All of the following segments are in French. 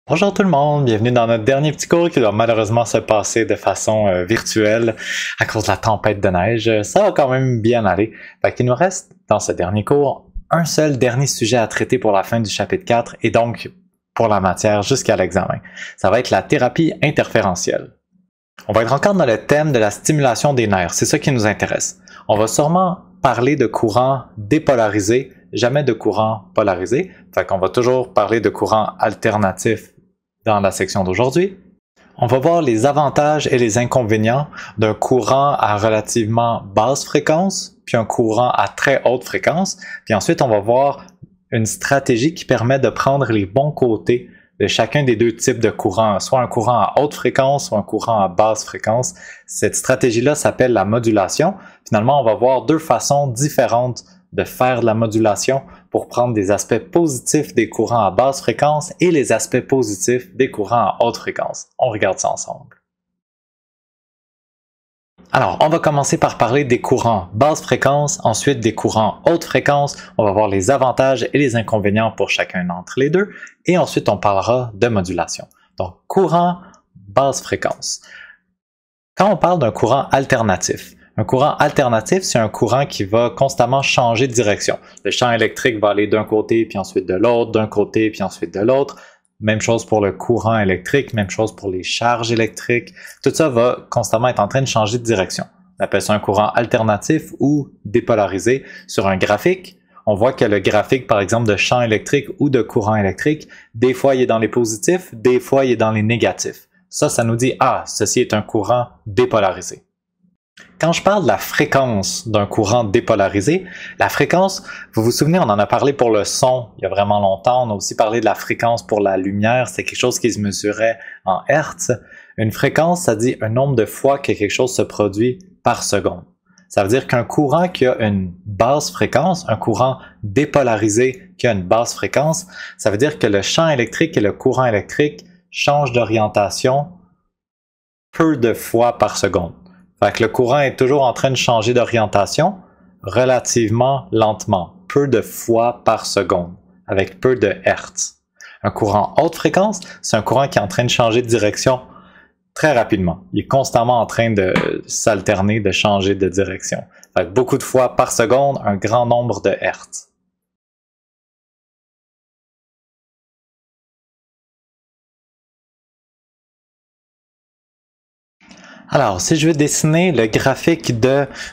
Bonjour tout le monde, bienvenue dans notre dernier petit cours qui doit malheureusement se passer de façon virtuelle à cause de la tempête de neige. Ça va quand même bien aller. Fait qu'il nous reste dans ce dernier cours un seul dernier sujet à traiter pour la fin du chapitre 4 et donc pour la matière jusqu'à l'examen. Ça va être la thérapie interférentielle. On va être encore dans le thème de la stimulation des nerfs, c'est ça qui nous intéresse. On va sûrement parler de courants dépolarisés, jamais de courants polarisés. Fait qu'on va toujours parler de courants alternatifs dans la section d'aujourd'hui. On va voir les avantages et les inconvénients d'un courant à relativement basse fréquence, puis un courant à très haute fréquence. Puis ensuite, on va voir une stratégie qui permet de prendre les bons côtés de chacun des deux types de courants, soit un courant à haute fréquence ou un courant à basse fréquence. Cette stratégie-là s'appelle la modulation. Finalement, on va voir deux façons différentes de faire de la modulation pour prendre des aspects positifs des courants à basse fréquence et les aspects positifs des courants à haute fréquence. On regarde ça ensemble. Alors, on va commencer par parler des courants basse fréquence, ensuite des courants haute fréquence. On va voir les avantages et les inconvénients pour chacun d'entre les deux, et ensuite on parlera de modulation. Donc, courant basse fréquence. Quand on parle d'un courant alternatif, un courant alternatif, c'est un courant qui va constamment changer de direction. Le champ électrique va aller d'un côté, puis ensuite de l'autre, d'un côté, puis ensuite de l'autre. Même chose pour le courant électrique, même chose pour les charges électriques. Tout ça va constamment être en train de changer de direction. On appelle ça un courant alternatif ou dépolarisé. Sur un graphique, on voit que le graphique, par exemple, de champ électrique ou de courant électrique, des fois il est dans les positifs, des fois il est dans les négatifs. Ça nous dit « Ah, ceci est un courant dépolarisé ». Quand je parle de la fréquence d'un courant dépolarisé, la fréquence, vous vous souvenez, on en a parlé pour le son il y a vraiment longtemps, on a aussi parlé de la fréquence pour la lumière, c'est quelque chose qui se mesurait en hertz. Une fréquence, ça dit un nombre de fois que quelque chose se produit par seconde. Ça veut dire qu'un courant qui a une basse fréquence, un courant dépolarisé qui a une basse fréquence, ça veut dire que le champ électrique et le courant électrique changent d'orientation peu de fois par seconde. Fait que le courant est toujours en train de changer d'orientation relativement lentement, peu de fois par seconde, avec peu de hertz. Un courant haute fréquence, c'est un courant qui est en train de changer de direction très rapidement. Il est constamment en train de s'alterner, de changer de direction. Fait que beaucoup de fois par seconde, un grand nombre de hertz. Alors, si je veux dessiner le graphique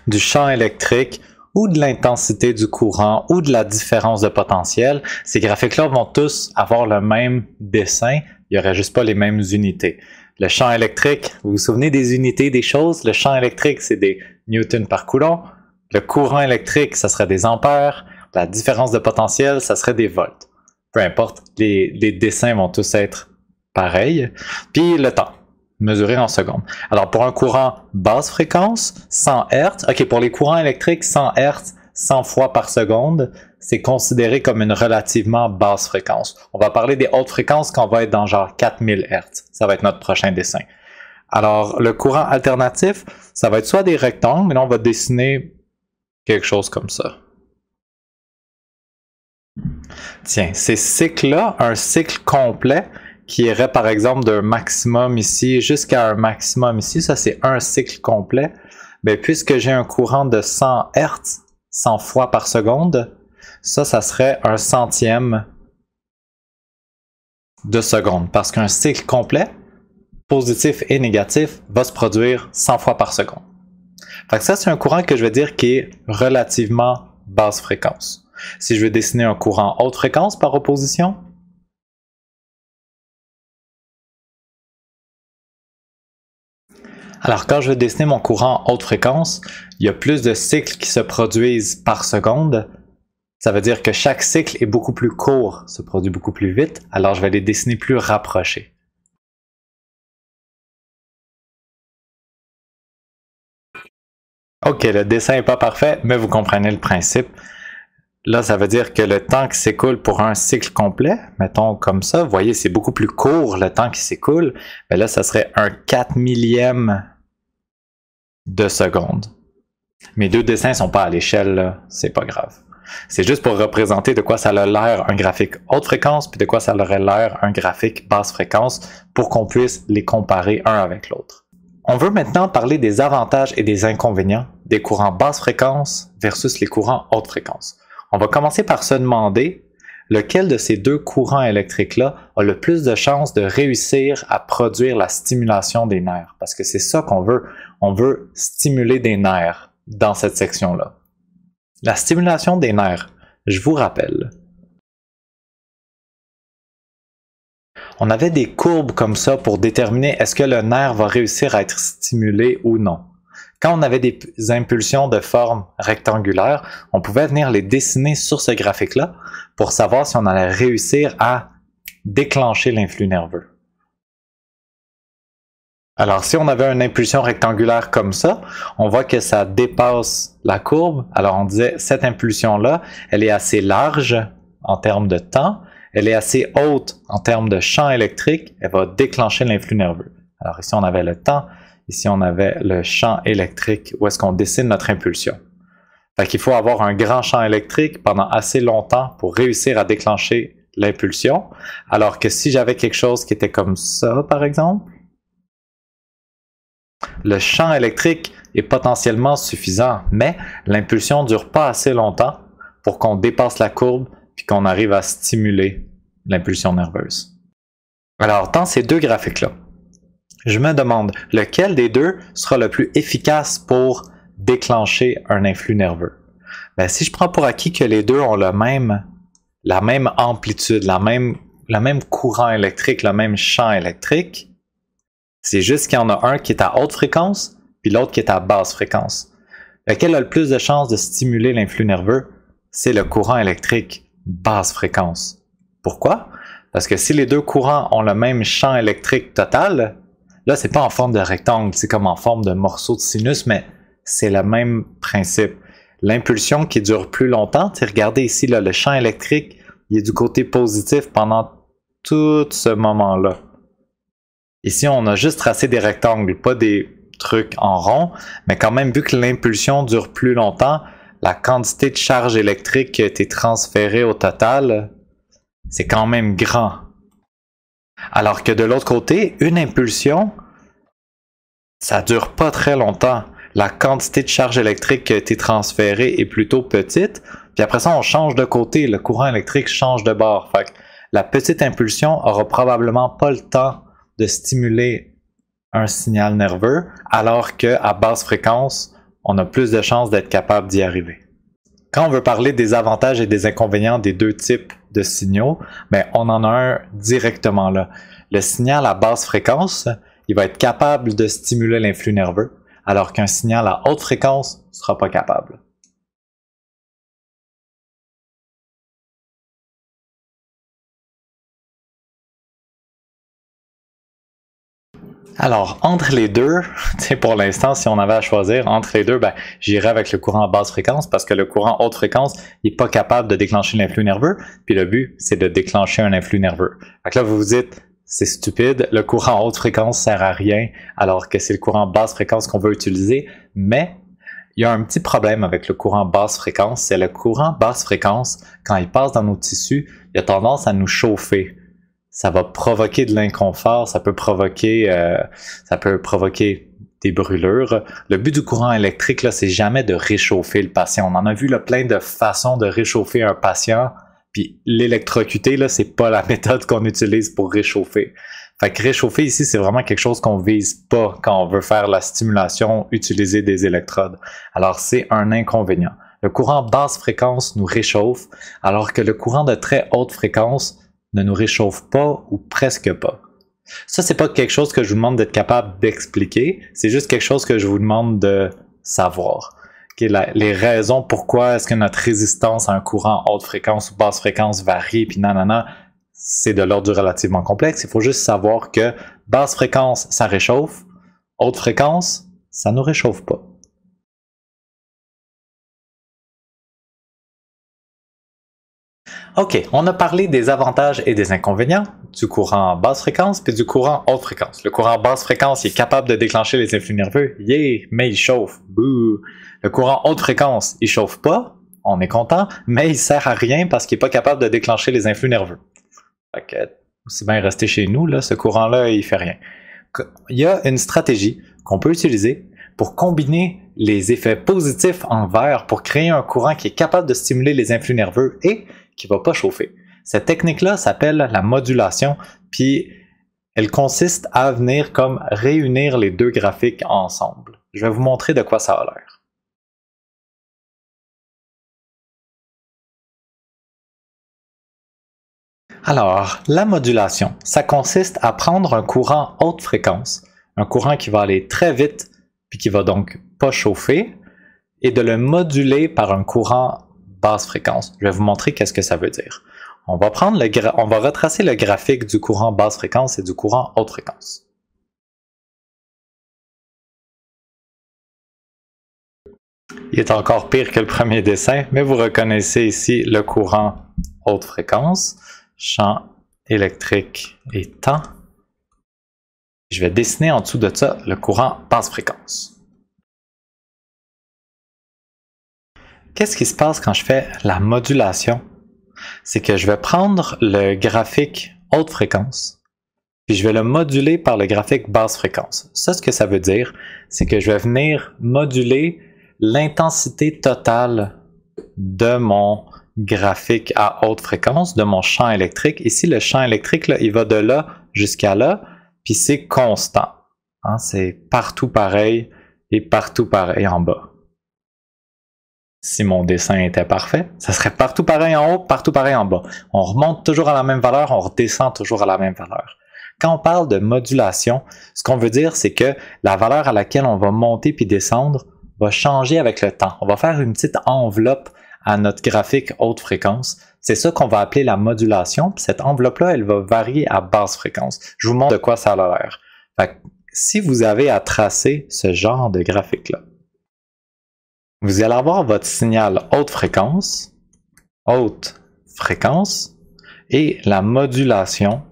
du champ électrique ou de l'intensité du courant ou de la différence de potentiel, ces graphiques-là vont tous avoir le même dessin, il n'y aurait juste pas les mêmes unités. Le champ électrique, vous vous souvenez des unités des choses? Le champ électrique, c'est des newtons par coulomb. Le courant électrique, ça serait des ampères. La différence de potentiel, ça serait des volts. Peu importe, les dessins vont tous être pareils. Puis le temps, mesuré en secondes. Alors, pour un courant basse fréquence, 100 Hz, ok, pour les courants électriques, 100 Hz, 100 fois par seconde, c'est considéré comme une relativement basse fréquence. On va parler des hautes fréquences quand on va être dans genre 4000 Hz. Ça va être notre prochain dessin. Alors, le courant alternatif, ça va être soit des rectangles, mais là, on va dessiner quelque chose comme ça. Tiens, ces cycles-là, un cycle complet, qui irait par exemple d'un maximum ici jusqu'à un maximum ici, ça c'est un cycle complet, mais puisque j'ai un courant de 100 Hz, 100 fois par seconde, ça serait un centième de seconde, parce qu'un cycle complet, positif et négatif, va se produire 100 fois par seconde. Fait que ça c'est un courant que je vais dire qui est relativement basse fréquence. Si je veux dessiner un courant haute fréquence par opposition, alors, quand je veux dessiner mon courant haute fréquence, il y a plus de cycles qui se produisent par seconde. Ça veut dire que chaque cycle est beaucoup plus court, se produit beaucoup plus vite, alors je vais les dessiner plus rapprochés. Ok, le dessin n'est pas parfait, mais vous comprenez le principe. Là, ça veut dire que le temps qui s'écoule pour un cycle complet, mettons comme ça, vous voyez, c'est beaucoup plus court le temps qui s'écoule. Mais là, ça serait un 4 millième de seconde. Mes deux dessins sont pas à l'échelle, c'est pas grave. C'est juste pour représenter de quoi ça a l'air un graphique haute fréquence, puis de quoi ça aurait l'air un graphique basse fréquence, pour qu'on puisse les comparer un avec l'autre. On veut maintenant parler des avantages et des inconvénients des courants basse fréquence versus les courants haute fréquence. On va commencer par se demander lequel de ces deux courants électriques-là a le plus de chances de réussir à produire la stimulation des nerfs, parce que c'est ça qu'on veut. On veut stimuler des nerfs dans cette section-là. La stimulation des nerfs, je vous rappelle. On avait des courbes comme ça pour déterminer est-ce que le nerf va réussir à être stimulé ou non. Quand on avait des impulsions de forme rectangulaire, on pouvait venir les dessiner sur ce graphique-là pour savoir si on allait réussir à déclencher l'influx nerveux. Alors, si on avait une impulsion rectangulaire comme ça, on voit que ça dépasse la courbe. Alors, on disait, cette impulsion-là, elle est assez large en termes de temps, elle est assez haute en termes de champ électrique, elle va déclencher l'influx nerveux. Alors, ici, on avait le temps, ici, on avait le champ électrique, où est-ce qu'on dessine notre impulsion. Fait qu'il faut avoir un grand champ électrique pendant assez longtemps pour réussir à déclencher l'impulsion, alors que si j'avais quelque chose qui était comme ça, par exemple, le champ électrique est potentiellement suffisant, mais l'impulsion ne dure pas assez longtemps pour qu'on dépasse la courbe puis qu'on arrive à stimuler l'impulsion nerveuse. Alors, dans ces deux graphiques-là, je me demande lequel des deux sera le plus efficace pour déclencher un influx nerveux. Ben, si je prends pour acquis que les deux ont la même amplitude, la même courant électrique, le même champ électrique, c'est juste qu'il y en a un qui est à haute fréquence, puis l'autre qui est à basse fréquence. Lequel a le plus de chances de stimuler l'influx nerveux? C'est le courant électrique basse fréquence. Pourquoi? Parce que si les deux courants ont le même champ électrique total, là, c'est pas en forme de rectangle, c'est comme en forme de morceau de sinus, mais c'est le même principe. L'impulsion qui dure plus longtemps, regardez ici, là, le champ électrique, il est du côté positif pendant tout ce moment-là. Ici, on a juste tracé des rectangles, pas des trucs en rond, mais quand même, vu que l'impulsion dure plus longtemps, la quantité de charge électrique qui a été transférée au total, c'est quand même grand. Alors que de l'autre côté, une impulsion, ça dure pas très longtemps. La quantité de charge électrique qui a été transférée est plutôt petite, puis après ça, on change de côté, le courant électrique change de bord. Fait que la petite impulsion aura probablement pas le temps de stimuler un signal nerveux, alors qu'à basse fréquence, on a plus de chances d'être capable d'y arriver. Quand on veut parler des avantages et des inconvénients des deux types de signaux, ben on en a un directement là. Le signal à basse fréquence, il va être capable de stimuler l'influx nerveux, alors qu'un signal à haute fréquence ne sera pas capable. Alors, entre les deux, pour l'instant, si on avait à choisir, entre les deux, ben, j'irais avec le courant à basse fréquence parce que le courant haute fréquence n'est pas capable de déclencher l'influx nerveux, puis le but, c'est de déclencher un influx nerveux. Fait que là, vous vous dites, c'est stupide, le courant haute fréquence sert à rien, alors que c'est le courant basse fréquence qu'on veut utiliser, mais il y a un petit problème avec le courant basse fréquence, c'est le courant basse fréquence, quand il passe dans nos tissus, il a tendance à nous chauffer. Ça va provoquer de l'inconfort, ça peut provoquer des brûlures. Le but du courant électrique, là, c'est jamais de réchauffer le patient. On en a vu là, plein de façons de réchauffer un patient, puis l'électrocuter, là, c'est pas la méthode qu'on utilise pour réchauffer. Fait que réchauffer ici, c'est vraiment quelque chose qu'on vise pas quand on veut faire la stimulation, utiliser des électrodes. Alors, c'est un inconvénient. Le courant basse fréquence nous réchauffe, alors que le courant de très haute fréquence ne nous réchauffe pas ou presque pas. Ça, c'est pas quelque chose que je vous demande d'être capable d'expliquer, c'est juste quelque chose que je vous demande de savoir. Okay, les raisons pourquoi est-ce que notre résistance à un courant haute fréquence ou basse fréquence varie, puis nanana, c'est de l'ordre du relativement complexe. Il faut juste savoir que basse fréquence, ça réchauffe, haute fréquence, ça nous réchauffe pas. OK, on a parlé des avantages et des inconvénients du courant basse fréquence puis du courant haute fréquence. Le courant basse fréquence, il est capable de déclencher les influx nerveux, yeah, mais il chauffe, bouh. Le courant haute fréquence, il chauffe pas, on est content, mais il sert à rien parce qu'il n'est pas capable de déclencher les influx nerveux. Fait que, aussi bien rester chez nous, là, ce courant-là, il fait rien. Il y a une stratégie qu'on peut utiliser pour combiner les effets positifs en verre pour créer un courant qui est capable de stimuler les influx nerveux et qui ne va pas chauffer. Cette technique-là s'appelle la modulation, puis elle consiste à venir comme réunir les deux graphiques ensemble. Je vais vous montrer de quoi ça a l'air. Alors, la modulation, ça consiste à prendre un courant haute fréquence, un courant qui va aller très vite, puis qui va donc pas chauffer, et de le moduler par un courant basse fréquence. Je vais vous montrer qu'est-ce que ça veut dire. On va retracer le graphique du courant basse fréquence et du courant haute fréquence. Il est encore pire que le premier dessin, mais vous reconnaissez ici le courant haute fréquence, champ électrique et temps. Je vais dessiner en dessous de ça le courant basse fréquence. Qu'est-ce qui se passe quand je fais la modulation? C'est que je vais prendre le graphique haute fréquence, puis je vais le moduler par le graphique basse fréquence. Ça, ce que ça veut dire, c'est que je vais venir moduler l'intensité totale de mon graphique à haute fréquence, de mon champ électrique. Ici, le champ électrique, là, il va de là jusqu'à là, puis c'est constant. Hein, c'est partout pareil et partout pareil en bas. Si mon dessin était parfait, ça serait partout pareil en haut, partout pareil en bas. On remonte toujours à la même valeur, on redescend toujours à la même valeur. Quand on parle de modulation, ce qu'on veut dire, c'est que la valeur à laquelle on va monter puis descendre va changer avec le temps. On va faire une petite enveloppe à notre graphique haute fréquence. C'est ça qu'on va appeler la modulation. Puis cette enveloppe-là, elle va varier à basse fréquence. Je vous montre de quoi ça a l'air. Si vous avez à tracer ce genre de graphique-là, vous allez avoir votre signal haute fréquence, et la modulation,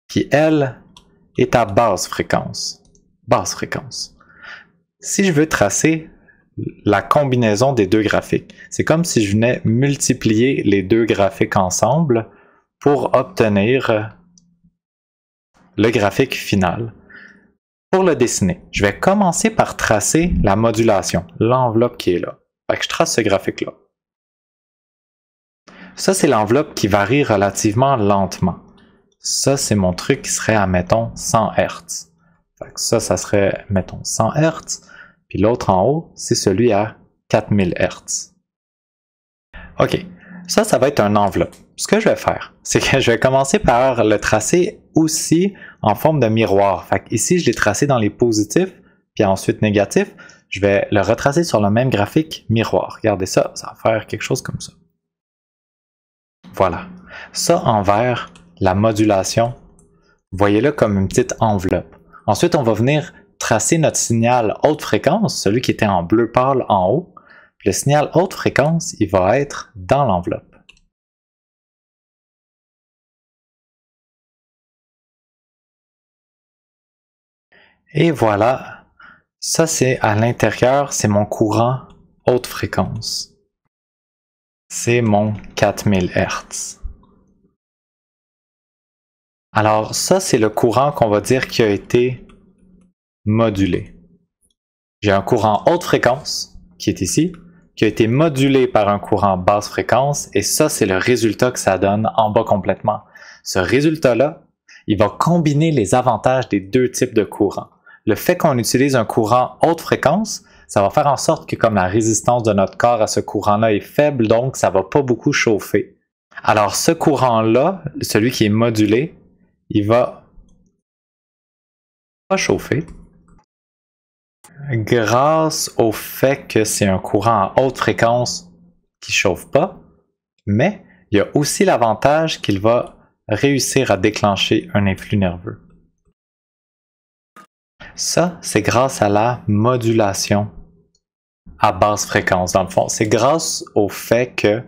qui elle est à basse fréquence. Si je veux tracer la combinaison des deux graphiques, c'est comme si je venais multiplier les deux graphiques ensemble pour obtenir le graphique final. Pour le dessiner, je vais commencer par tracer la modulation, l'enveloppe qui est là. Fait que je trace ce graphique-là. Ça, c'est l'enveloppe qui varie relativement lentement. Ça, c'est mon truc qui serait à, mettons, 100 Hz. Fait que ça serait, mettons, 100 Hz. Puis l'autre en haut, c'est celui à 4000 Hz. OK. Ça va être une enveloppe. Ce que je vais faire, c'est que je vais commencer par le tracer aussi en forme de miroir. Fait que ici, je l'ai tracé dans les positifs, puis ensuite négatifs. Je vais le retracer sur le même graphique miroir. Regardez ça, ça va faire quelque chose comme ça. Voilà. Ça, en vert, la modulation, voyez-le comme une petite enveloppe. Ensuite, on va venir tracer notre signal haute fréquence, celui qui était en bleu pâle en haut. Le signal haute fréquence, il va être dans l'enveloppe. Et voilà, ça c'est à l'intérieur, c'est mon courant haute fréquence. C'est mon 4000 Hz. Alors ça c'est le courant qu'on va dire qui a été modulé. J'ai un courant haute fréquence qui est ici, qui a été modulé par un courant basse fréquence, et ça, c'est le résultat que ça donne en bas complètement. Ce résultat-là, il va combiner les avantages des deux types de courants. Le fait qu'on utilise un courant haute fréquence, ça va faire en sorte que comme la résistance de notre corps à ce courant-là est faible, donc ça va pas beaucoup chauffer. Alors ce courant-là, celui qui est modulé, il va pas chauffer, grâce au fait que c'est un courant à haute fréquence qui ne chauffe pas, mais il y a aussi l'avantage qu'il va réussir à déclencher un influx nerveux. Ça, c'est grâce à la modulation à basse fréquence, dans le fond. C'est grâce au fait que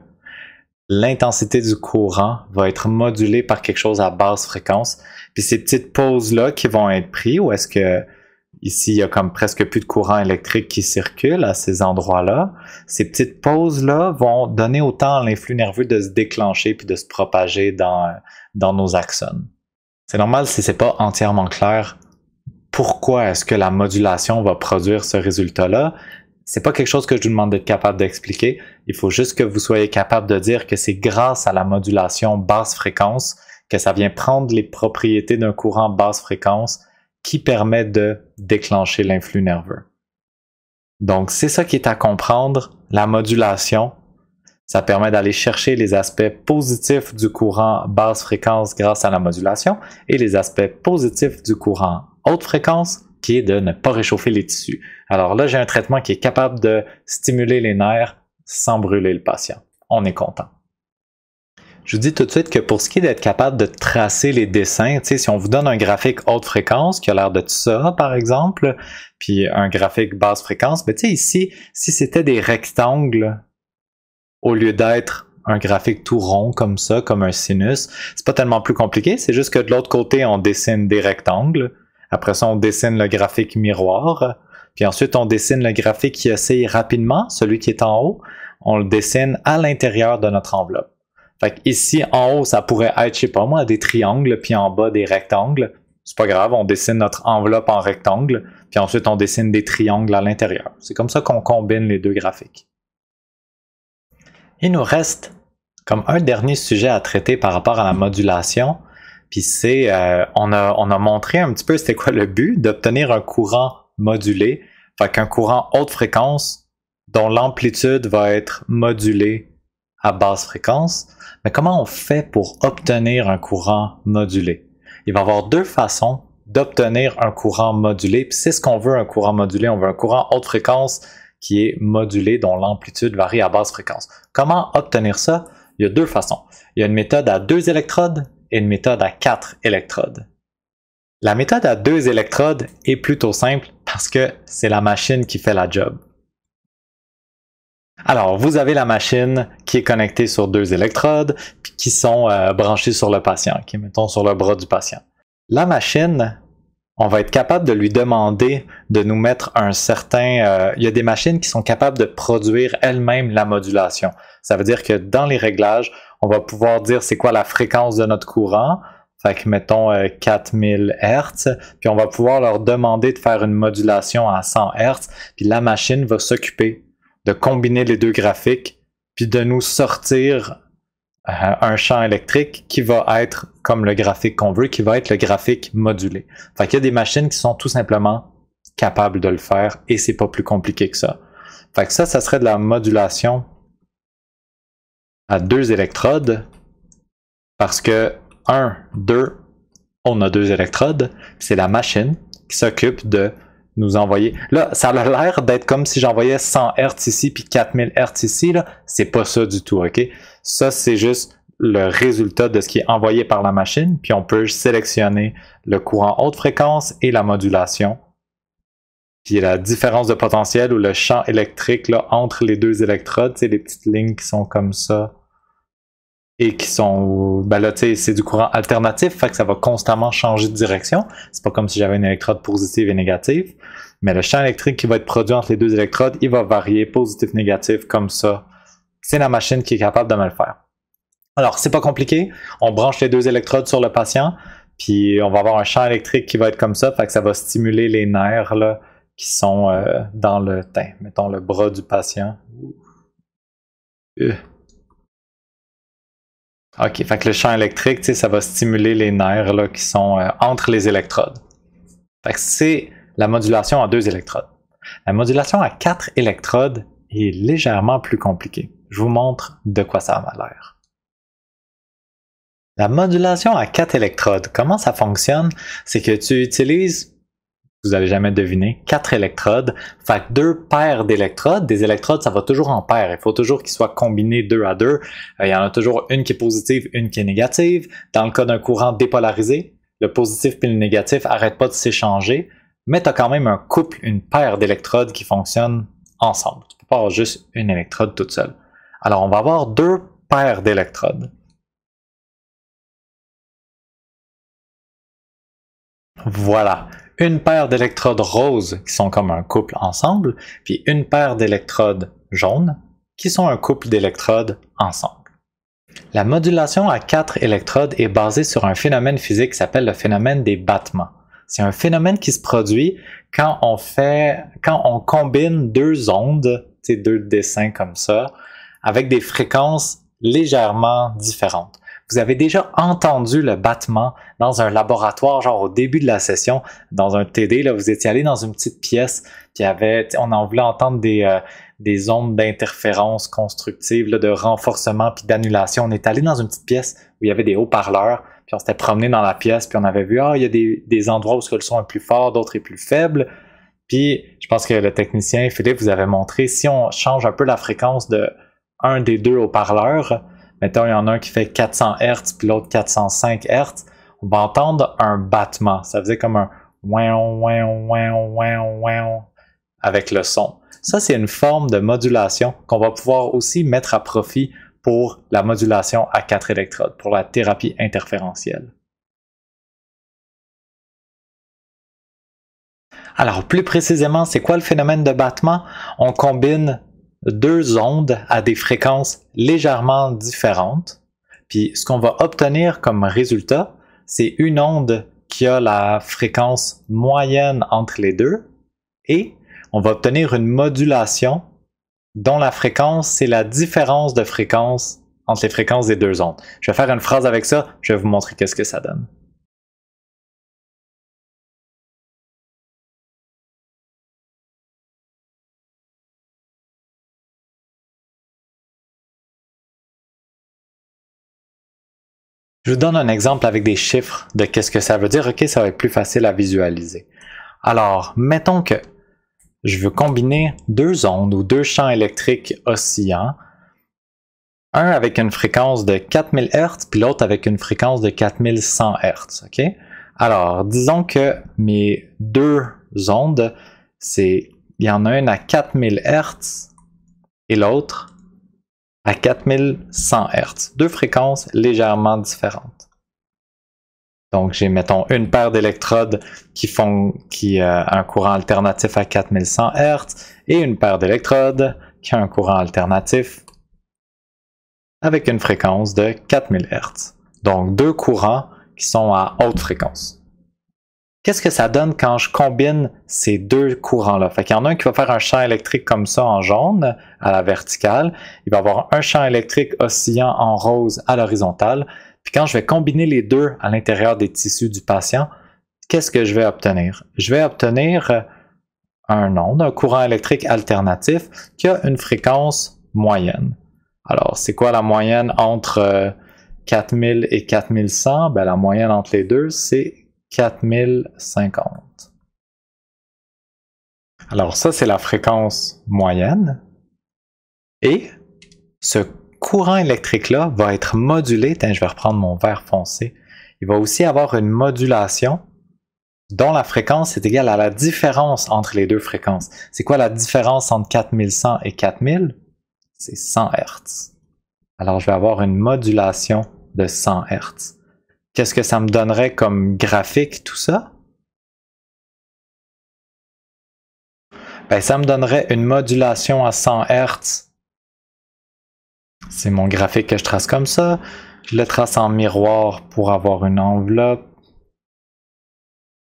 l'intensité du courant va être modulée par quelque chose à basse fréquence. Puis ces petites pauses-là qui vont être prises, où est-ce que Ici, il y a comme presque plus de courant électrique qui circule à ces endroits-là. Ces petites pauses-là vont donner au temps à l'influx nerveux de se déclencher puis de se propager dans nos axones. C'est normal si c'est pas entièrement clair pourquoi est-ce que la modulation va produire ce résultat-là. C'est pas quelque chose que je vous demande d'être capable d'expliquer. Il faut juste que vous soyez capable de dire que c'est grâce à la modulation basse fréquence que ça vient prendre les propriétés d'un courant basse fréquence qui permet de déclencher l'influx nerveux. Donc, c'est ça qui est à comprendre. La modulation, ça permet d'aller chercher les aspects positifs du courant basse fréquence grâce à la modulation et les aspects positifs du courant haute fréquence qui est de ne pas réchauffer les tissus. Alors là, j'ai un traitement qui est capable de stimuler les nerfs sans brûler le patient. On est content. Je vous dis tout de suite que pour ce qui est d'être capable de tracer les dessins, si on vous donne un graphique haute fréquence qui a l'air de tout ça, par exemple, puis un graphique basse fréquence, mais ici, si c'était des rectangles, au lieu d'être un graphique tout rond comme ça, comme un sinus, c'est pas tellement plus compliqué, c'est juste que de l'autre côté, on dessine des rectangles. Après ça, on dessine le graphique miroir. Puis ensuite, on dessine le graphique qui oscille rapidement, celui qui est en haut. On le dessine à l'intérieur de notre enveloppe. Fait que ici, en haut, ça pourrait être, je sais pas moi, des triangles, puis en bas, des rectangles. C'est pas grave, on dessine notre enveloppe en rectangle, puis ensuite, on dessine des triangles à l'intérieur. C'est comme ça qu'on combine les deux graphiques. Il nous reste comme un dernier sujet à traiter par rapport à la modulation, puis c'est, on a montré un petit peu c'était quoi le but, d'obtenir un courant modulé, fait qu'un courant haute fréquence dont l'amplitude va être modulée à basse fréquence. Mais comment on fait pour obtenir un courant modulé? Il va y avoir deux façons d'obtenir un courant modulé, puis c'est ce qu'on veut un courant modulé, on veut un courant haute fréquence qui est modulé, dont l'amplitude varie à basse fréquence. Comment obtenir ça? Il y a deux façons. Il y a une méthode à 2 électrodes et une méthode à 4 électrodes. La méthode à 2 électrodes est plutôt simple parce que c'est la machine qui fait la job. Alors, vous avez la machine qui est connectée sur 2 électrodes puis qui sont branchées sur le patient, qui est, mettons, sur le bras du patient. La machine, on va être capable de lui demander de nous mettre un certain... il y a des machines qui sont capables de produire elles-mêmes la modulation. Ça veut dire que dans les réglages, on va pouvoir dire c'est quoi la fréquence de notre courant. Fait que mettons 4000 Hz, puis on va pouvoir leur demander de faire une modulation à 100 Hz, puis la machine va s'occuper de combiner les deux graphiques, puis de nous sortir un champ électrique qui va être comme le graphique qu'on veut, qui va être le graphique modulé. Fait qu'il y a des machines qui sont tout simplement capables de le faire et c'est pas plus compliqué que ça. Fait que ça serait de la modulation à 2 électrodes parce que 1, 2, on a 2 électrodes, c'est la machine qui s'occupe de nous envoyer. Là, ça a l'air d'être comme si j'envoyais 100 Hz ici puis 4000 Hz ici, là. C'est pas ça du tout, ok? Ça, c'est juste le résultat de ce qui est envoyé par la machine, puis on peut sélectionner le courant haute fréquence et la modulation. Puis la différence de potentiel ou le champ électrique là, entre les deux électrodes, c'est les petites lignes qui sont comme ça et qui sont, ben là, tu sais, c'est du courant alternatif, fait que ça va constamment changer de direction. C'est pas comme si j'avais une électrode positive et négative, mais le champ électrique qui va être produit entre les deux électrodes, il va varier positif-négatif comme ça. C'est la machine qui est capable de me le faire. Alors, c'est pas compliqué. On branche les deux électrodes sur le patient, puis on va avoir un champ électrique qui va être comme ça, fait que ça va stimuler les nerfs là, qui sont dans le teint. Mettons le bras du patient. OK, fait que le champ électrique, ça va stimuler les nerfs là, qui sont entre les électrodes. Fait que c'est la modulation à 2 électrodes. La modulation à 4 électrodes est légèrement plus compliquée. Je vous montre de quoi ça a l'air. La modulation à 4 électrodes, comment ça fonctionne? C'est que tu utilises, vous n'allez jamais deviner, 4 électrodes, fait que 2 paires d'électrodes. Des électrodes, ça va toujours en paire. Il faut toujours qu'ils soient combinés 2 à 2. Il y en a toujours une qui est positive, une qui est négative. Dans le cas d'un courant dépolarisé, le positif et le négatif n'arrêtent pas de s'échanger, mais tu as quand même un couple, une paire d'électrodes qui fonctionnent ensemble. Tu ne peux pas avoir juste une électrode toute seule. Alors, on va avoir 2 paires d'électrodes. Voilà, une paire d'électrodes roses qui sont comme un couple ensemble, puis une paire d'électrodes jaunes qui sont un couple d'électrodes ensemble. La modulation à 4 électrodes est basée sur un phénomène physique qui s'appelle le phénomène des battements. C'est un phénomène qui se produit quand on combine deux ondes, deux dessins comme ça, avec des fréquences légèrement différentes. Vous avez déjà entendu le battement dans un laboratoire, genre au début de la session, dans un TD, là, vous étiez allé dans une petite pièce, puis on en voulait entendre des ondes d'interférence constructive, là, de renforcement puis d'annulation. On est allé dans une petite pièce où il y avait des haut-parleurs, puis on s'était promené dans la pièce, puis on avait vu, il y a des endroits où le son est plus fort, d'autres est plus faible. Puis je pense que le technicien, Philippe, vous avait montré, si on change un peu la fréquence de un des deux haut-parleurs, mettons, il y en a un qui fait 400 Hz puis l'autre 405 Hz, on va entendre un battement. Ça faisait comme un ouin, ouin, ouin, ouin, ouin avec le son. Ça, c'est une forme de modulation qu'on va pouvoir aussi mettre à profit pour la modulation à 4 électrodes, pour la thérapie interférentielle. Alors, plus précisément, c'est quoi le phénomène de battement? On combine deux ondes à des fréquences légèrement différentes. Puis ce qu'on va obtenir comme résultat, c'est une onde qui a la fréquence moyenne entre les deux et on va obtenir une modulation dont la fréquence, c'est la différence de fréquence entre les fréquences des deux ondes. Je vais faire une phrase avec ça, je vais vous montrer qu'est-ce que ça donne. Je vous donne un exemple avec des chiffres de qu'est-ce que ça veut dire. Ok, ça va être plus facile à visualiser. Alors, mettons que je veux combiner deux ondes ou deux champs électriques oscillants, un avec une fréquence de 4000 Hz puis l'autre avec une fréquence de 4100 Hz. Ok? Alors, disons que mes deux ondes, il y en a une à 4000 Hz et l'autre à 4100 Hz. Deux fréquences légèrement différentes. Donc, j'ai, mettons, une paire d'électrodes qui a un courant alternatif à 4100 Hz et une paire d'électrodes qui a un courant alternatif avec une fréquence de 4000 Hz. Donc, deux courants qui sont à haute fréquence. Qu'est-ce que ça donne quand je combine ces deux courants-là? Fait qu'il y en a un qui va faire un champ électrique comme ça en jaune, à la verticale. Il va avoir un champ électrique oscillant en rose à l'horizontale. Puis quand je vais combiner les deux à l'intérieur des tissus du patient, qu'est-ce que je vais obtenir? Je vais obtenir un courant électrique alternatif qui a une fréquence moyenne. Alors, c'est quoi la moyenne entre 4000 et 4100? Ben, la moyenne entre les deux, c'est 4050. Alors ça, c'est la fréquence moyenne. Et ce courant électrique-là va être modulé. Je vais reprendre mon vert foncé. Il va aussi avoir une modulation dont la fréquence est égale à la différence entre les deux fréquences. C'est quoi la différence entre 4100 et 4000? C'est 100 Hz. Alors je vais avoir une modulation de 100 Hz. Qu'est-ce que ça me donnerait comme graphique, tout ça? Ben, ça me donnerait une modulation à 100 Hz. C'est mon graphique que je trace comme ça. Je le trace en miroir pour avoir une enveloppe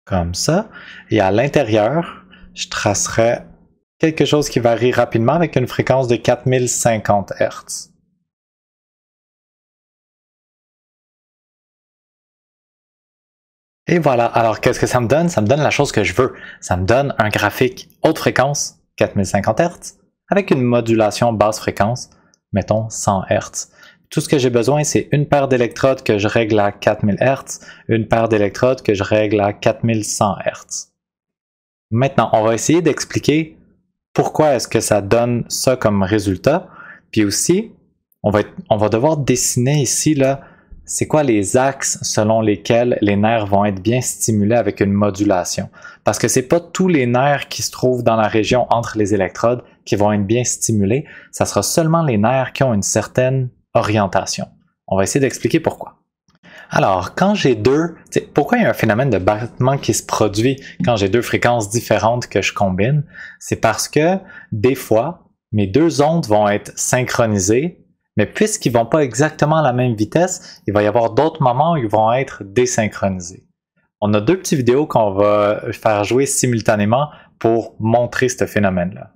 comme ça. Et à l'intérieur, je tracerais quelque chose qui varie rapidement avec une fréquence de 4050 Hz. Et voilà, alors qu'est-ce que ça me donne? Ça me donne la chose que je veux. Ça me donne un graphique haute fréquence, 4050 Hz, avec une modulation basse fréquence, mettons 100 Hz. Tout ce que j'ai besoin, c'est une paire d'électrodes que je règle à 4000 Hz, une paire d'électrodes que je règle à 4100 Hz. Maintenant, on va essayer d'expliquer pourquoi est-ce que ça donne ça comme résultat. Puis aussi, on va devoir dessiner ici, là, c'est quoi les axes selon lesquels les nerfs vont être bien stimulés avec une modulation. Parce que c'est pas tous les nerfs qui se trouvent dans la région entre les électrodes qui vont être bien stimulés. Ça sera seulement les nerfs qui ont une certaine orientation. On va essayer d'expliquer pourquoi. Alors, quand j'ai pourquoi il y a un phénomène de battement qui se produit quand j'ai deux fréquences différentes que je combine? C'est parce que des fois, mes deux ondes vont être synchronisées, mais puisqu'ils ne vont pas exactement à la même vitesse, il va y avoir d'autres moments où ils vont être désynchronisés. On a deux petites vidéos qu'on va faire jouer simultanément pour montrer ce phénomène-là.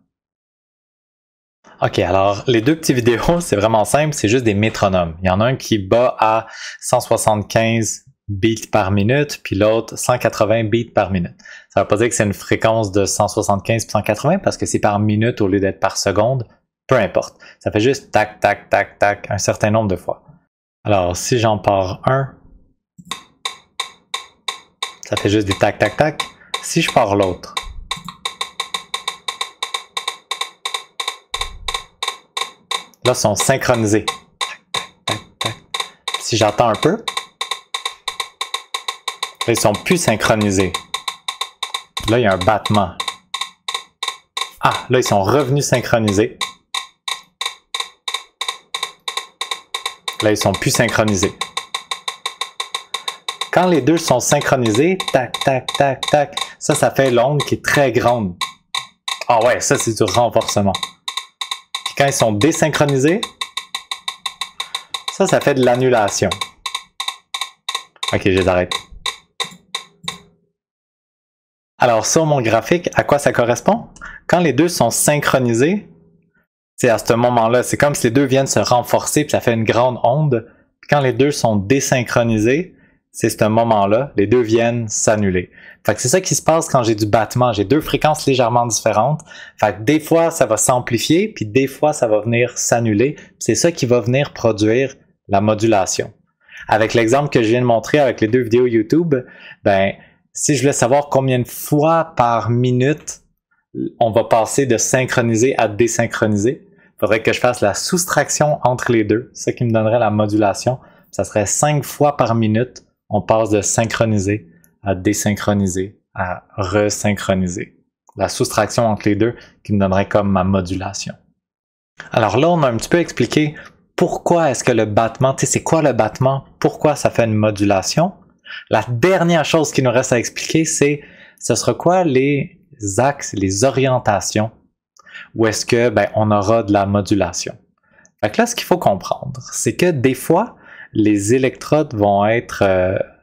Ok, alors les deux petites vidéos, c'est vraiment simple, c'est juste des métronomes. Il y en a un qui bat à 175 beats par minute, puis l'autre 180 beats par minute. Ça ne veut pas dire que c'est une fréquence de 175 et 180 parce que c'est par minute au lieu d'être par seconde. Peu importe. Ça fait juste tac, tac, tac, tac un certain nombre de fois. Alors, si j'en pars un, ça fait juste des tac, tac, tac. Si je pars l'autre, là, ils sont synchronisés. Tac, tac, tac. Si j'attends un peu, là, ils sont plus synchronisés. Là, il y a un battement. Ah, là, ils sont revenus synchronisés. Là, ils sont plus synchronisés. Quand les deux sont synchronisés, tac, tac, tac, tac, ça fait l'onde qui est très grande. Ah ouais, ça, c'est du renforcement. Puis quand ils sont désynchronisés, ça fait de l'annulation. Ok, je les arrête. Alors, sur mon graphique, à quoi ça correspond? Quand les deux sont synchronisés, c'est à ce moment-là, c'est comme si les deux viennent se renforcer, puis ça fait une grande onde. Puis quand les deux sont désynchronisés, c'est ce moment-là, les deux viennent s'annuler. Fait que c'est ça qui se passe quand j'ai du battement. J'ai deux fréquences légèrement différentes. Fait que des fois, ça va s'amplifier, puis des fois, ça va venir s'annuler. C'est ça qui va venir produire la modulation. Avec l'exemple que je viens de montrer avec les deux vidéos YouTube, ben, si je voulais savoir combien de fois par minute on va passer de synchroniser à désynchroniser, il faudrait que je fasse la soustraction entre les deux, ce qui me donnerait la modulation. Ça serait 5 fois par minute, on passe de synchroniser à désynchroniser, à resynchroniser. La soustraction entre les deux qui me donnerait comme ma modulation. Alors là, on a un petit peu expliqué pourquoi est-ce que le battement, c'est quoi le battement, pourquoi ça fait une modulation. La dernière chose qui nous reste à expliquer, c'est ce sera quoi les axes, les orientations où est-ce que on aura de la modulation. Fait que là, ce qu'il faut comprendre, c'est que des fois, les électrodes vont être,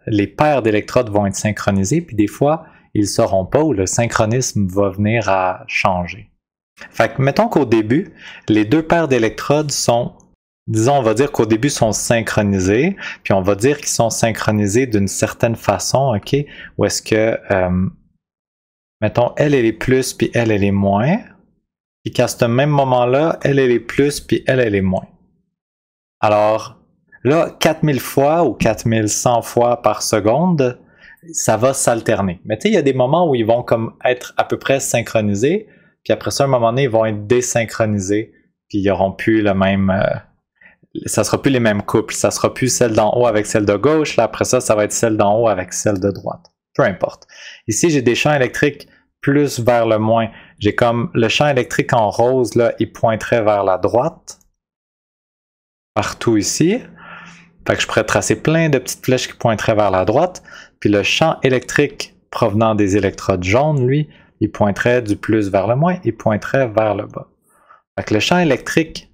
les paires d'électrodes vont être synchronisées, puis des fois, ils ne seront pas, ou le synchronisme va venir à changer. Fait que mettons qu'au début, les deux paires d'électrodes sont, disons, on va dire qu'au début sont synchronisées, puis on va dire qu'ils sont synchronisés d'une certaine façon, ok, où est-ce que, mettons, elle est plus, puis elle est moins, puis qu'à ce même moment-là, elle est plus, puis elle est moins. Alors, là, 4000 fois ou 4100 fois par seconde, ça va s'alterner. Mais tu sais, il y a des moments où ils vont comme être à peu près synchronisés, puis après ça, à un moment donné, ils vont être désynchronisés, puis ils n'auront plus le même... ça sera plus les mêmes couples. Ça sera plus celle d'en haut avec celle de gauche. Là, après ça, ça va être celle d'en haut avec celle de droite. Peu importe. Ici, j'ai des champs électriques plus vers le moins. J'ai comme le champ électrique en rose, là, il pointerait vers la droite. Partout ici. Fait que je pourrais tracer plein de petites flèches qui pointeraient vers la droite. Puis le champ électrique provenant des électrodes jaunes, lui, il pointerait du plus vers le moins, il pointerait vers le bas. Fait que le champ électrique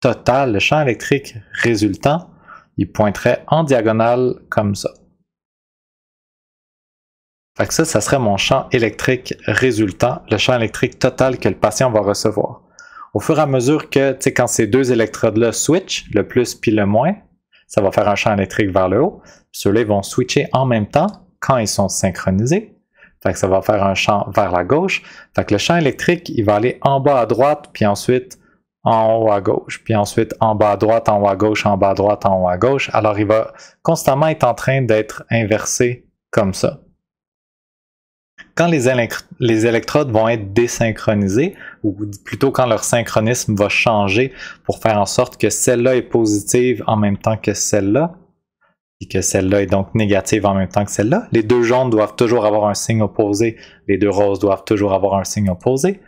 total, le champ électrique résultant, il pointerait en diagonale comme ça. Fait que ça serait mon champ électrique résultant, le champ électrique total que le patient va recevoir. Au fur et à mesure que, tu sais, quand ces deux électrodes-là switchent, le plus puis le moins, ça va faire un champ électrique vers le haut. Ceux-là vont switcher en même temps quand ils sont synchronisés. Fait que ça va faire un champ vers la gauche. Fait que le champ électrique, il va aller en bas à droite, puis ensuite en haut à gauche, puis ensuite en bas à droite, en haut à gauche, en bas à droite, en haut à gauche. Alors, il va constamment être en train d'être inversé comme ça. Quand les électrodes vont être désynchronisées, ou plutôt quand leur synchronisme va changer pour faire en sorte que celle-là est positive en même temps que celle-là, et que celle-là est donc négative en même temps que celle-là, les deux jaunes doivent toujours avoir un signe opposé, les deux roses doivent toujours avoir un signe opposé.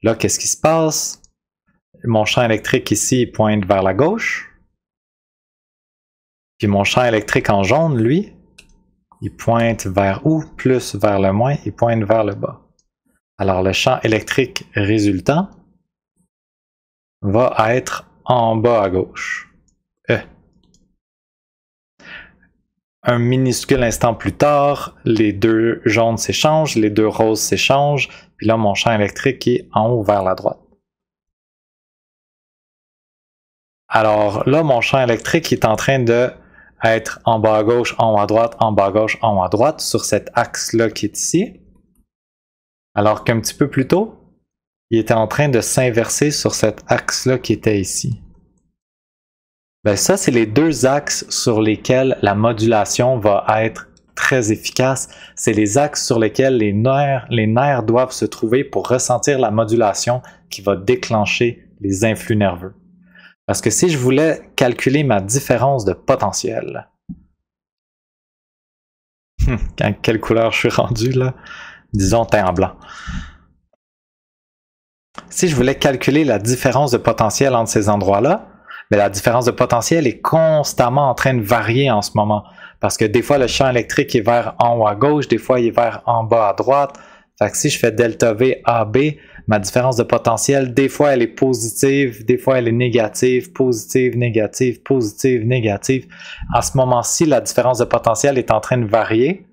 Là, qu'est-ce qui se passe? Mon champ électrique ici il pointe vers la gauche. Puis mon champ électrique en jaune, lui, il pointe vers où? Plus vers le moins, il pointe vers le bas. Alors le champ électrique résultant va être en bas à gauche. Un minuscule instant plus tard, les deux jaunes s'échangent, les deux roses s'échangent, puis là mon champ électrique est en haut vers la droite. Alors là, mon champ électrique est en train de être en bas à gauche, en haut à droite, en bas à gauche, en haut à droite, sur cet axe-là qui est ici. Alors qu'un petit peu plus tôt, il était en train de s'inverser sur cet axe-là qui était ici. Ben ça, c'est les deux axes sur lesquels la modulation va être très efficace. C'est les axes sur lesquels les nerfs doivent se trouver pour ressentir la modulation qui va déclencher les influx nerveux. Parce que si je voulais calculer ma différence de potentiel, quelle couleur je suis rendu là? Disons teint en blanc. Si je voulais calculer la différence de potentiel entre ces endroits-là, mais la différence de potentiel est constamment en train de varier en ce moment. Parce que des fois, le champ électrique est vers en haut à gauche, des fois, il est vers en bas à droite. Fait que si je fais delta V AB, ma différence de potentiel, des fois, elle est positive, des fois, elle est négative, positive, négative, positive, négative. À ce moment-ci, la différence de potentiel est en train de varier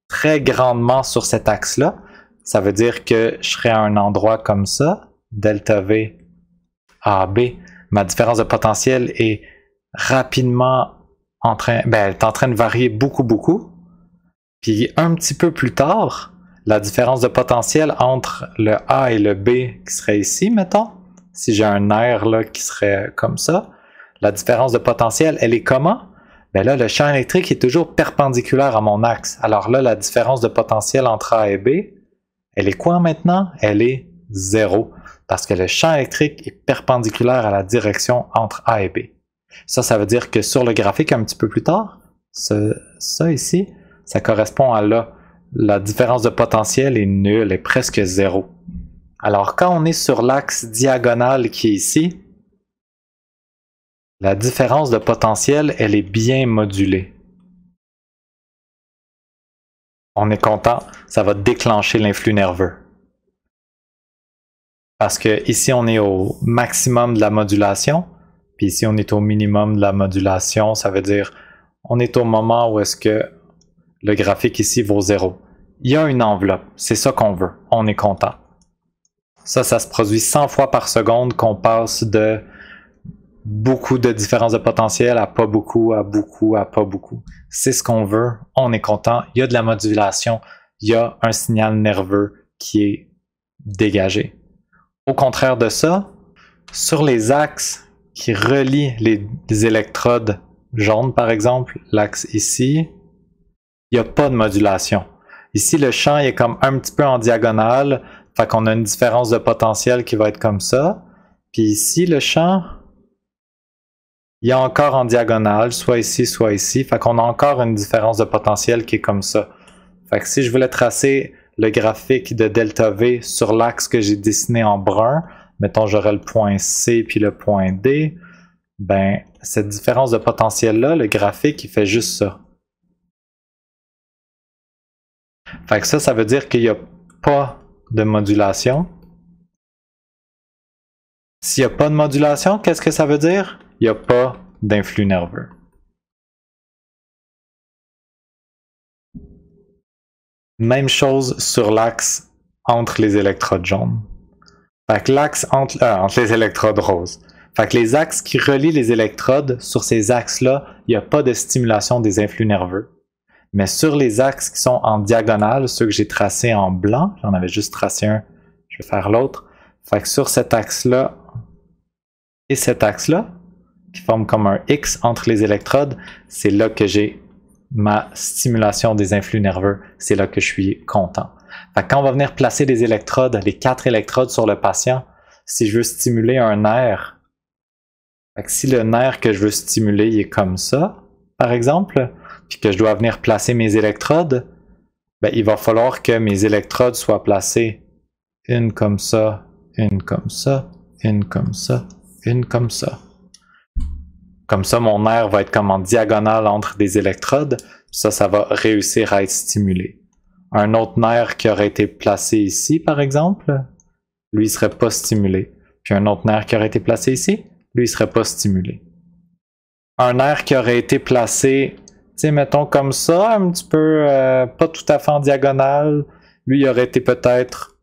très grandement sur cet axe-là. Ça veut dire que je serai à un endroit comme ça, delta V AB. Ma différence de potentiel est rapidement elle est en train de varier beaucoup. Puis un petit peu plus tard, la différence de potentiel entre le A et le B qui serait ici, mettons, si j'ai un nerf là qui serait comme ça, la différence de potentiel, elle est comment? Ben là, le champ électrique est toujours perpendiculaire à mon axe. Alors là, la différence de potentiel entre A et B, elle est quoi maintenant? Elle est 0. Parce que le champ électrique est perpendiculaire à la direction entre A et B. Ça veut dire que sur le graphique un petit peu plus tard, ça ici, ça correspond à là. La différence de potentiel est nulle, est presque 0. Alors quand on est sur l'axe diagonal qui est ici, la différence de potentiel, elle est bien modulée. On est content, ça va déclencher l'influx nerveux. Parce que ici, on est au maximum de la modulation, puis ici, on est au minimum de la modulation. Ça veut dire, on est au moment où est-ce que le graphique ici vaut 0. Il y a une enveloppe, c'est ça qu'on veut, on est content. Ça se produit 100 fois par seconde qu'on passe de beaucoup de différence de potentiel à pas beaucoup, à beaucoup, à pas beaucoup. C'est ce qu'on veut, on est content, il y a de la modulation, il y a un signal nerveux qui est dégagé. Au contraire de ça, sur les axes qui relient les électrodes jaunes, par exemple, l'axe ici, il n'y a pas de modulation. Ici, le champ est comme un petit peu en diagonale, fait qu'on a une différence de potentiel qui va être comme ça. Puis ici, le champ, il est encore en diagonale, soit ici, fait qu'on a encore une différence de potentiel qui est comme ça. Fait que si je voulais tracer le graphique de delta V sur l'axe que j'ai dessiné en brun, mettons j'aurais le point C puis le point D, ben cette différence de potentiel-là, le graphique, il fait juste ça. Fait que ça veut dire qu'il n'y a pas de modulation. S'il n'y a pas de modulation, qu'est-ce que ça veut dire? Il n'y a pas d'influx nerveux. Même chose sur l'axe entre les électrodes jaunes. Fait que l'axe entre les électrodes roses. Fait que les axes qui relient les électrodes, sur ces axes-là, il n'y a pas de stimulation des influx nerveux. Mais sur les axes qui sont en diagonale, ceux que j'ai tracés en blanc, j'en avais juste tracé un, je vais faire l'autre. Fait que sur cet axe-là et cet axe-là, qui forment comme un X entre les électrodes, c'est là que j'ai ma stimulation des influx nerveux. C'est là que je suis content. Fait que quand on va venir placer les électrodes, les 4 électrodes sur le patient, si je veux stimuler un nerf, fait que si le nerf que je veux stimuler il est comme ça, par exemple, puis que je dois venir placer mes électrodes, ben, il va falloir que mes électrodes soient placées une comme ça, une comme ça, une comme ça, une comme ça. Comme ça, mon nerf va être comme en diagonale entre des électrodes. Ça va réussir à être stimulé. Un autre nerf qui aurait été placé ici, par exemple, lui, il serait pas stimulé. Puis un autre nerf qui aurait été placé ici, lui, il serait pas stimulé. Un nerf qui aurait été placé, tu sais, mettons comme ça, un petit peu, pas tout à fait en diagonale, lui, il aurait été peut-être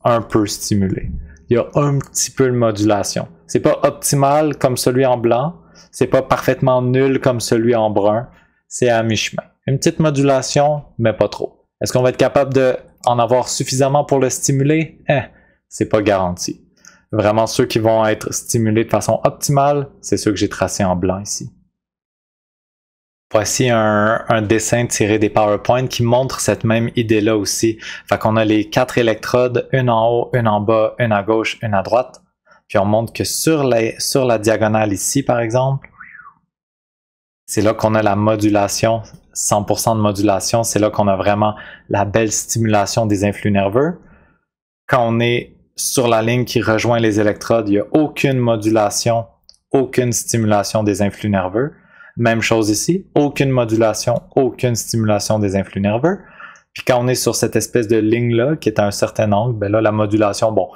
un peu stimulé. Il y a un petit peu de modulation. C'est pas optimal comme celui en blanc, c'est pas parfaitement nul comme celui en brun, c'est à mi-chemin. Une petite modulation, mais pas trop. Est-ce qu'on va être capable d'en avoir suffisamment pour le stimuler? C'est pas garanti. Vraiment, ceux qui vont être stimulés de façon optimale, c'est ceux que j'ai tracés en blanc ici. Voici un dessin tiré des PowerPoint qui montre cette même idée-là aussi. Fait qu'on a les 4 électrodes, une en haut, une en bas, une à gauche, une à droite. Puis on montre que sur la diagonale ici, par exemple, c'est là qu'on a la modulation, 100% de modulation. C'est là qu'on a vraiment la belle stimulation des influx nerveux. Quand on est sur la ligne qui rejoint les électrodes, il n'y a aucune modulation, aucune stimulation des influx nerveux. Même chose ici, aucune modulation, aucune stimulation des influx nerveux. Puis quand on est sur cette espèce de ligne-là, qui est à un certain angle, ben là, la modulation, bon,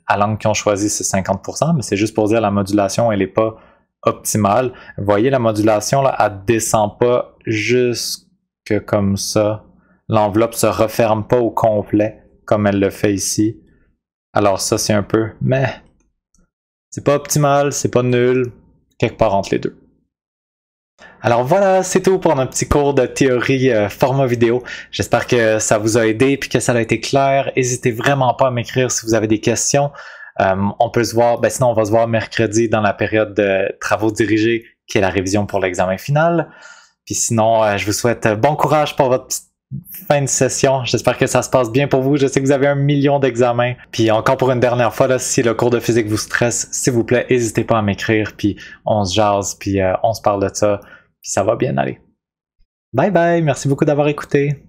à l'angle qu'ils ont choisi, c'est 50%, mais c'est juste pour dire la modulation, elle n'est pas optimale. Vous voyez, la modulation, là, elle ne descend pas jusque comme ça. L'enveloppe ne se referme pas au complet, comme elle le fait ici. Alors ça, c'est un peu, mais c'est pas optimal, c'est pas nul, quelque part entre les deux. Alors voilà, c'est tout pour notre petit cours de théorie format vidéo. J'espère que ça vous a aidé et que ça a été clair. N'hésitez vraiment pas à m'écrire si vous avez des questions. On peut se voir, sinon on va se voir mercredi dans la période de travaux dirigés qui est la révision pour l'examen final. Puis sinon, je vous souhaite bon courage pour votre fin de session. J'espère que ça se passe bien pour vous. Je sais que vous avez 1 million d'examens. Puis encore pour une dernière fois, là, si le cours de physique vous stresse, s'il vous plaît, n'hésitez pas à m'écrire. Puis on se jase, puis on se parle de ça. Puis ça va bien aller. Bye bye, merci beaucoup d'avoir écouté.